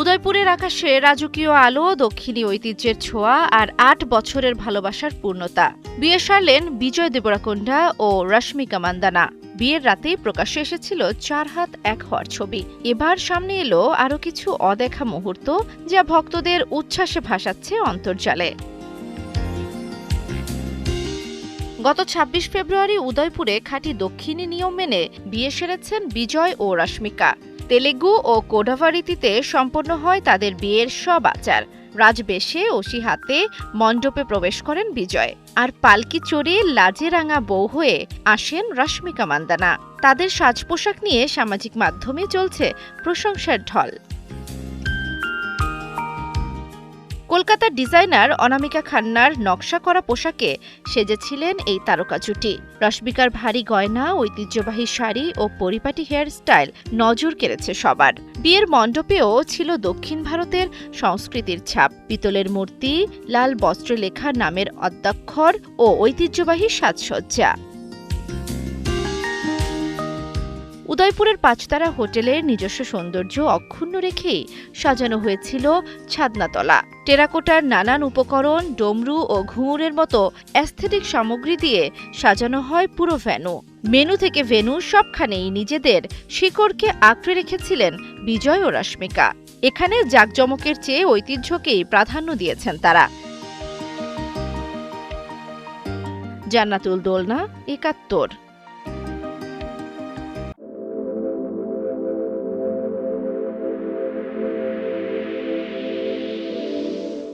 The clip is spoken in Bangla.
উদয়পুরের আকাশে রাজকীয় আলো, দক্ষিণী ঐতিহ্যের ছোঁয়া আর ৮ বছরের ভালোবাসার পূর্ণতা। বিয়ে সারলেন বিজয় দেবরাকোন্ডা ও রশ্মিকা মান্দানা। বিয়ের রাতেই প্রকাশ্যে এসেছিল ৪ হাত ১ হওয়ার ছবি। এবার সামনে এলো আরও কিছু অদেখা মুহূর্ত, যা ভক্তদের উচ্ছ্বাসে ভাসাচ্ছে অন্তর্জালে। গত ২৬ ফেব্রুয়ারি উদয়পুরে খাঁটি দক্ষিণী নিয়ম মেনে বিয়ে সেরেছেন বিজয় ও রশ্মিকা। তেলেগু ও কোডাভা রীতিতে সম্পন্ন হয় তাদের বিয়ের সব আচার। রাজবেশে ওসি হাতে মণ্ডপে প্রবেশ করেন বিজয়, আর পালকি চড়ে লাজে রাঙা বউ হয়ে আসেন রশ্মিকা মান্দানা। তাদের সাজ পোশাক নিয়ে সামাজিক মাধ্যমে চলছে প্রশংসার ঢল। কলকাতার ডিজাইনার অনামিকা খান্নার নকশা করা পোশাকে সেজেছিলেন এই তারকা জুটি। রশ্মিকার ভারী গয়না, ঐতিহ্যবাহী শাড়ি ও পরিপাটি হেয়ার স্টাইল নজর কেড়েছে সবার। বিয়ের মণ্ডপেও ছিল দক্ষিণ ভারতের সংস্কৃতির ছাপ। পিতলের মূর্তি, লাল বস্ত্রে লেখা নামের অদ্যাক্ষর ও ঐতিহ্যবাহী সাজসজ্জা। উদয়পুরের পাঁচতারা হোটেলের নিজস্ব সৌন্দর্য অক্ষুণ্ণ রেখেই সাজানো হয়েছিল ছাদনাতলা। টেরাকোটার নানান উপকরণ, ডমরু ও ঘুঙুরের মতো অ্যাস্থেটিক সামগ্রী দিয়ে সাজানো হয় পুরো ভেন্যু। মেনু থেকে ভেন্যু সবখানেই নিজেদের শিকড়কে আঁকড়ে রেখেছিলেন বিজয় ও রশ্মিকা। এখানে জাঁকজমকের চেয়ে ঐতিহ্যকেই প্রাধান্য দিয়েছেন তারা। জান্নাতুল দোলনা, ৭১।